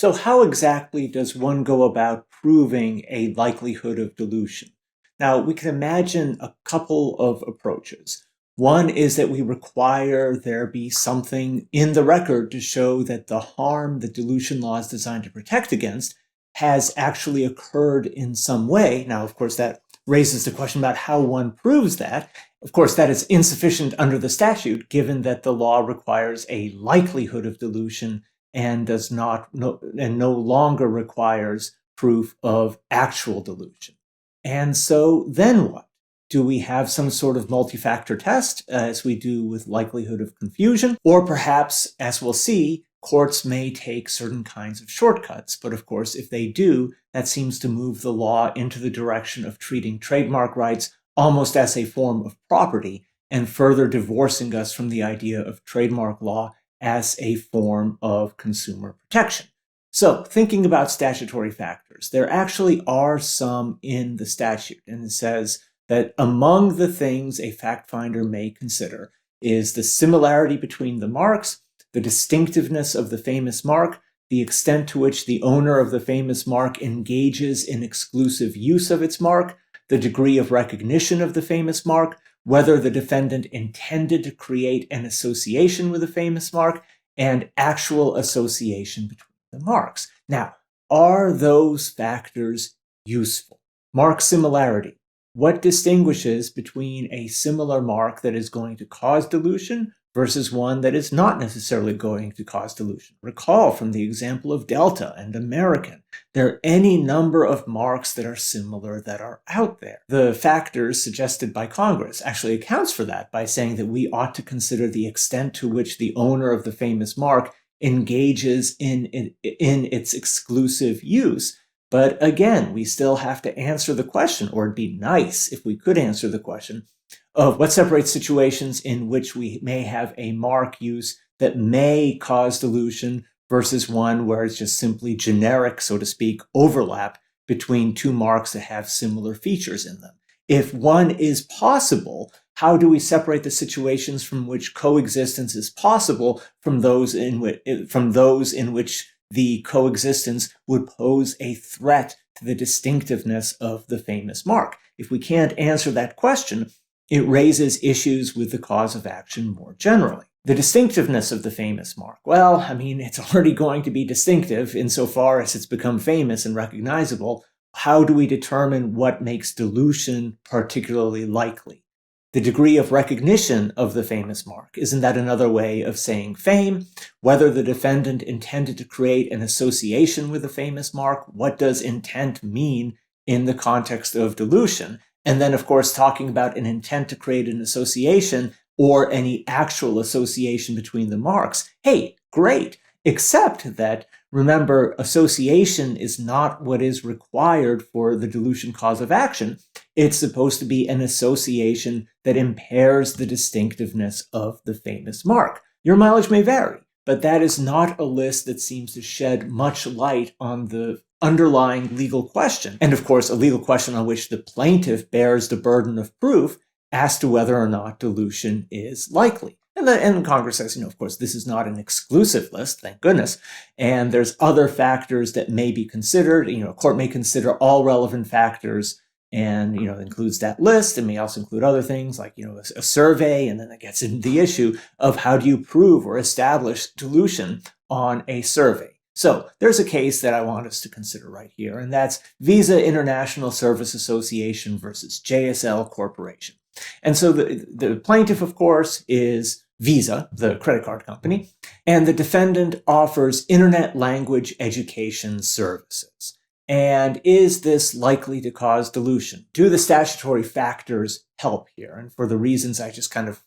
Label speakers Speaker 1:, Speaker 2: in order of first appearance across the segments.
Speaker 1: So how exactly does one go about proving a likelihood of dilution? Now, we can imagine a couple of approaches. One is that we require there be something in the record to show that the harm that dilution law is designed to protect against has actually occurred in some way. Now, of course, that raises the question about how one proves that. Of course, that is insufficient under the statute, given that the law requires a likelihood of dilution and no longer requires proof of actual dilution. And so then what? Do we have some sort of multi-factor test, as we do with likelihood of confusion? Or perhaps, as we'll see, courts may take certain kinds of shortcuts. But of course, if they do, that seems to move the law into the direction of treating trademark rights almost as a form of property and further divorcing us from the idea of trademark law as a form of consumer protection. So, thinking about statutory factors, there actually are some in the statute, and it says that among the things a fact finder may consider is the similarity between the marks, the distinctiveness of the famous mark, the extent to which the owner of the famous mark engages in exclusive use of its mark, the degree of recognition of the famous mark, whether the defendant intended to create an association with a famous mark, and actual association between the marks. Now, are those factors useful? Mark similarity. What distinguishes between a similar mark that is going to cause dilution versus one that is not necessarily going to cause dilution? Recall from the example of Delta and American, there are any number of marks that are similar that are out there. The factors suggested by Congress actually accounts for that by saying that we ought to consider the extent to which the owner of the famous mark engages in its exclusive use. But again, we still have to answer the question, or it'd be nice if we could answer the question, of what separates situations in which we may have a mark use that may cause dilution versus one where it's just simply generic, so to speak, overlap between two marks that have similar features in them. If one is possible, how do we separate the situations from which coexistence is possible from those in which the coexistence would pose a threat to the distinctiveness of the famous mark? If we can't answer that question, it raises issues with the cause of action more generally. The distinctiveness of the famous mark. Well, it's already going to be distinctive insofar as it's become famous and recognizable. How do we determine what makes dilution particularly likely? The degree of recognition of the famous mark. Isn't that another way of saying fame? Whether the defendant intended to create an association with a famous mark. What does intent mean in the context of dilution? And then, of course, talking about an intent to create an association or any actual association between the marks. Hey, great. Except that, remember, association is not what is required for the dilution cause of action. It's supposed to be an association that impairs the distinctiveness of the famous mark. Your mileage may vary, but that is not a list that seems to shed much light on the underlying legal question. And of course, a legal question on which the plaintiff bears the burden of proof as to whether or not dilution is likely. And Congress says, of course, this is not an exclusive list, thank goodness. And there's other factors that may be considered. A court may consider all relevant factors and, includes that list, and may also include other things like, a survey. And then it gets into the issue of how do you prove or establish dilution on a survey. So there's a case that I want us to consider right here, and that's Visa International Service Association versus JSL Corporation. And so the plaintiff, of course, is Visa, the credit card company, and the defendant offers internet language education services. And is this likely to cause dilution? Do the statutory factors help here? And for the reasons I just kind of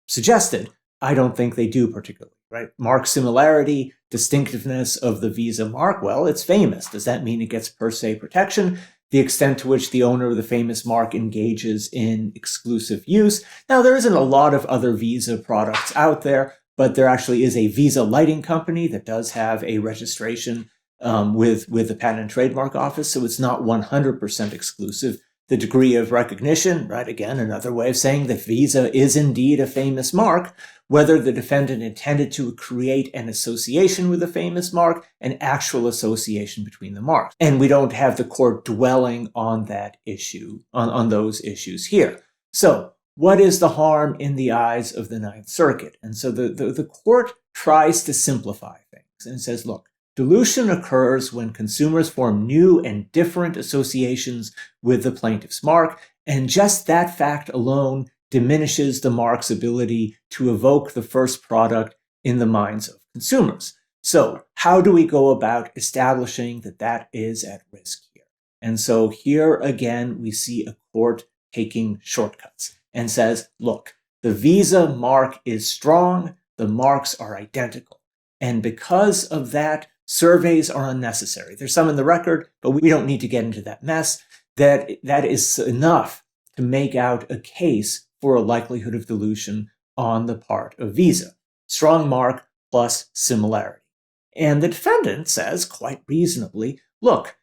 Speaker 1: suggested, I don't think they do particularly, right? Mark similarity, distinctiveness of the Visa mark, well, it's famous. Does that mean it gets per se protection? The extent to which the owner of the famous mark engages in exclusive use. Now, there isn't a lot of other Visa products out there, but there actually is a Visa lighting company that does have a registration with the Patent and Trademark Office, so it's not 100% exclusive. the degree of recognition, right? Again, another way of saying that Visa is indeed a famous mark, whether the defendant intended to create an association with a famous mark, an actual association between the marks. And we don't have the court dwelling on that issue, on those issues here. So what is the harm in the eyes of the Ninth Circuit? And so the court tries to simplify things and says, look, dilution occurs when consumers form new and different associations with the plaintiff's mark, and just that fact alone diminishes the mark's ability to evoke the first product in the minds of consumers. So how do we go about establishing that that is at risk here? And so here again, we see a court taking shortcuts and says, look, the Visa mark is strong, the marks are identical. And because of that, surveys are unnecessary. There's some in the record, but we don't need to get into that mess. That is enough to make out a case for a likelihood of dilution on the part of Visa. Strong mark plus similarity. And the defendant says, quite reasonably, look,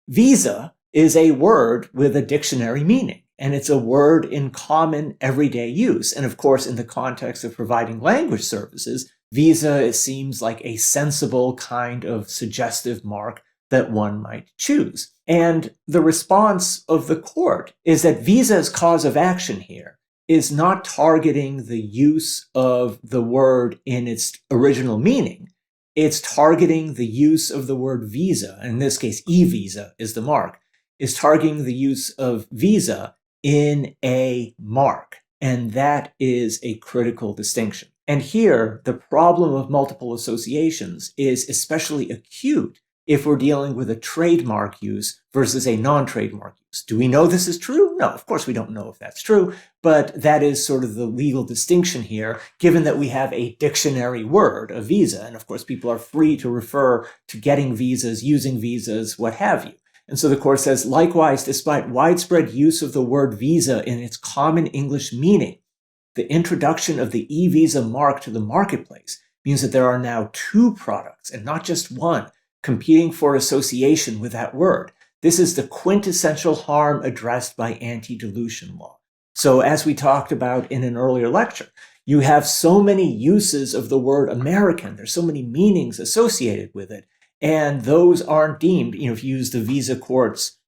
Speaker 1: Visa is a word with a dictionary meaning, and it's a word in common everyday use. And of course, in the context of providing language services, Visa seems like a sensible kind of suggestive mark that one might choose. And the response of the court is that Visa's cause of action here is not targeting the use of the word in its original meaning. It's targeting the use of the word Visa, in this case, e-Visa is the mark, is targeting the use of Visa in a mark. And that is a critical distinction. And here, the problem of multiple associations is especially acute if we're dealing with a trademark use versus a non-trademark use. Do we know this is true? No, of course we don't know if that's true, but that is sort of the legal distinction here, given that we have a dictionary word, a Visa, and of course people are free to refer to getting visas, using visas, what have you. And so the court says, likewise, despite widespread use of the word Visa in its common English meaning, the introduction of the e-Visa mark to the marketplace means that there are now two products, and not just one, competing for association with that word. This is the quintessential harm addressed by anti-dilution law. So as we talked about in an earlier lecture, you have so many uses of the word American. There's so many meanings associated with it. And those aren't deemed, if you use the Visa court's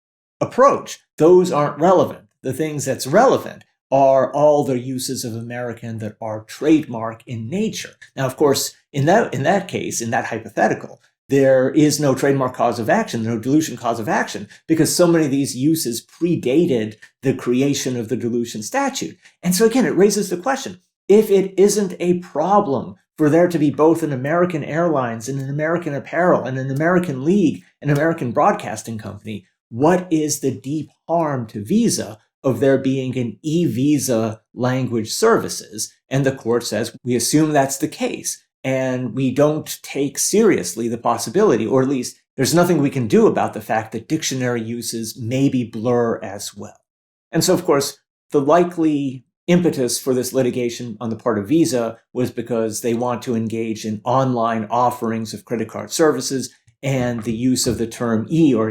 Speaker 1: approach, those aren't relevant. The things that's relevant are all the uses of American that are trademark in nature. Now, of course, in that case, in that hypothetical, there is no trademark cause of action, no dilution cause of action, because so many of these uses predated the creation of the dilution statute. And so again, it raises the question, if it isn't a problem for there to be both an American Airlines and an American Apparel and an American League, an American Broadcasting Company, what is the deep harm to Visa of there being an e-Visa language services? And the court says, we assume that's the case. And we don't take seriously the possibility, or at least there's nothing we can do about the fact that dictionary uses maybe blur as well. And so, of course, the likely impetus for this litigation on the part of Visa was because they want to engage in online offerings of credit card services, and the use of the term E, or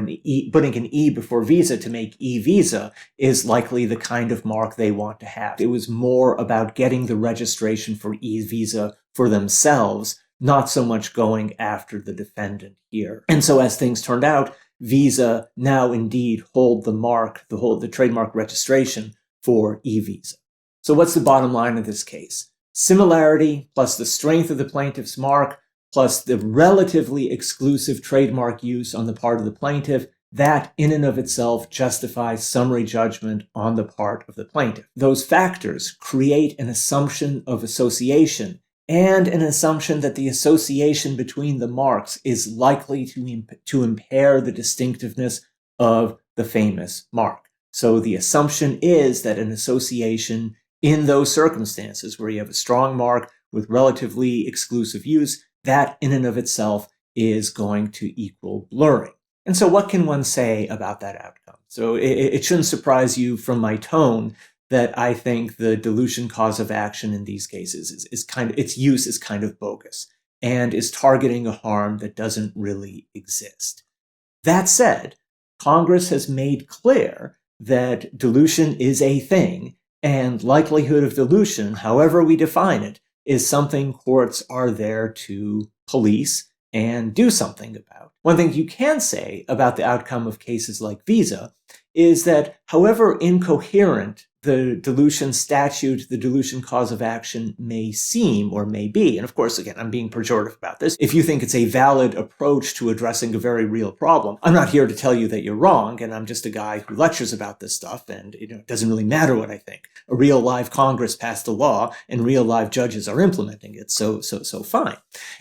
Speaker 1: putting an E before Visa to make e-Visa, is likely the kind of mark they want to have. It was more about getting the registration for e-Visa for themselves, not so much going after the defendant here. And so as things turned out, Visa now indeed hold the trademark registration for e-Visa. So what's the bottom line of this case? Similarity plus the strength of the plaintiff's mark plus the relatively exclusive trademark use on the part of the plaintiff, that in and of itself justifies summary judgment on the part of the plaintiff. Those factors create an assumption of association and an assumption that the association between the marks is likely to impair the distinctiveness of the famous mark. So the assumption is that an association in those circumstances where you have a strong mark with relatively exclusive use, that in and of itself is going to equal blurring. And so what can one say about that outcome? So it shouldn't surprise you from my tone that I think the dilution cause of action in these cases its use is kind of bogus and is targeting a harm that doesn't really exist. That said, Congress has made clear that dilution is a thing, and likelihood of dilution, however we define it, is something courts are there to police and do something about. One thing you can say about the outcome of cases like Visa is that however incoherent the dilution statute, the dilution cause of action may seem or may be, and of course, again, I'm being pejorative about this. If you think it's a valid approach to addressing a very real problem, I'm not here to tell you that you're wrong, and I'm just a guy who lectures about this stuff, and it doesn't really matter what I think. A real live Congress passed a law, and real live judges are implementing it, so fine.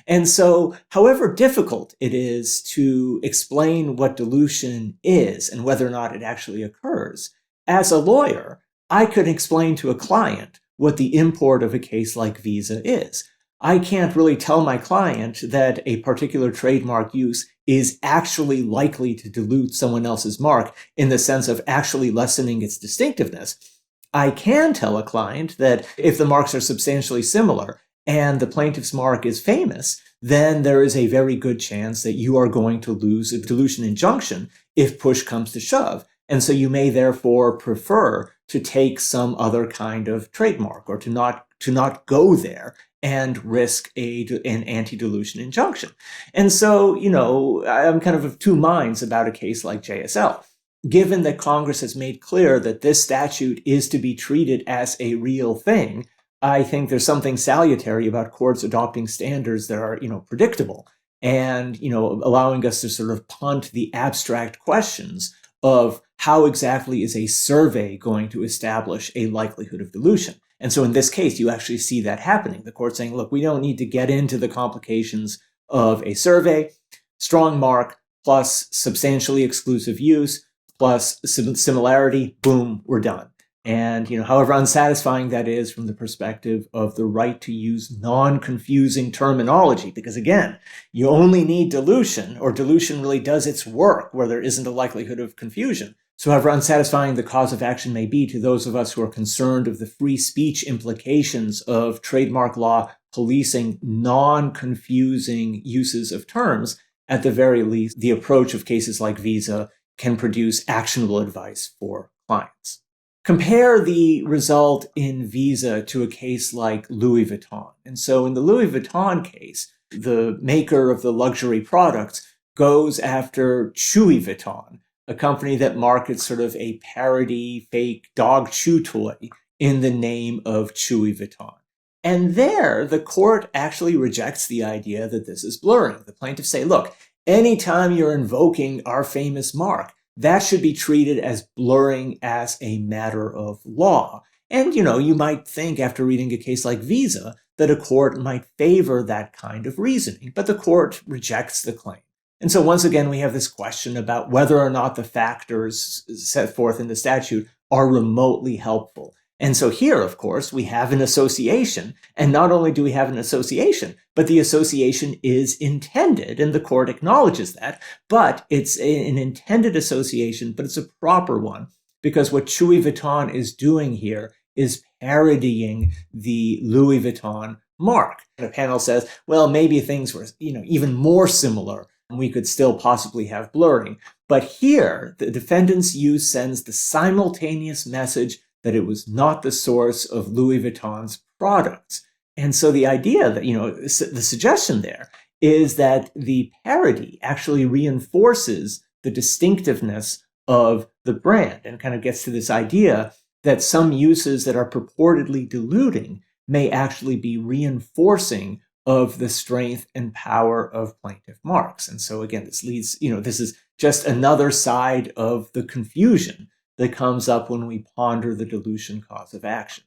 Speaker 1: And so, however difficult it is to explain what dilution is and whether or not it actually occurs, as a lawyer, I could explain to a client what the import of a case like Visa is. I can't really tell my client that a particular trademark use is actually likely to dilute someone else's mark in the sense of actually lessening its distinctiveness. I can tell a client that if the marks are substantially similar and the plaintiff's mark is famous, then there is a very good chance that you are going to lose a dilution injunction if push comes to shove. And so you may therefore prefer to take some other kind of trademark or to not go there and risk an anti-dilution injunction. And so, I'm kind of two minds about a case like JSL. Given that Congress has made clear that this statute is to be treated as a real thing, I think there's something salutary about courts adopting standards that are, predictable and, allowing us to sort of punt the abstract questions of how exactly is a survey going to establish a likelihood of dilution. And so in this case, you actually see that happening. The court saying, look, we don't need to get into the complications of a survey, strong mark plus substantially exclusive use plus similarity, boom, we're done. And, however unsatisfying that is from the perspective of the right to use non-confusing terminology, because again, you only need dilution, or dilution really does its work where there isn't a likelihood of confusion. So however unsatisfying the cause of action may be to those of us who are concerned of the free speech implications of trademark law policing non-confusing uses of terms, at the very least, the approach of cases like Visa can produce actionable advice for clients. Compare the result in Visa to a case like Louis Vuitton. And so in the Louis Vuitton case, the maker of the luxury products goes after Chewy Vuitton, a company that markets sort of a parody fake dog chew toy in the name of Chewy Vuitton. And there, the court actually rejects the idea that this is blurring. The plaintiffs say, look, anytime you're invoking our famous mark, that should be treated as blurring as a matter of law. And, you might think after reading a case like Visa that a court might favor that kind of reasoning, but the court rejects the claim. And so once again, we have this question about whether or not the factors set forth in the statute are remotely helpful. And so here, of course, we have an association. And not only do we have an association, but the association is intended, and the court acknowledges that. But it's an intended association, but it's a proper one, because what Chewy Vuitton is doing here is parodying the Louis Vuitton mark. And the panel says, well, maybe things were, even more similar. We could still possibly have blurring. But here, the defendant's use sends the simultaneous message that it was not the source of Louis Vuitton's products. And so the idea that, the suggestion there is that the parody actually reinforces the distinctiveness of the brand and kind of gets to this idea that some uses that are purportedly diluting may actually be reinforcing of the strength and power of plaintiff marks. And so again, this leads, this is just another side of the confusion that comes up when we ponder the dilution cause of action.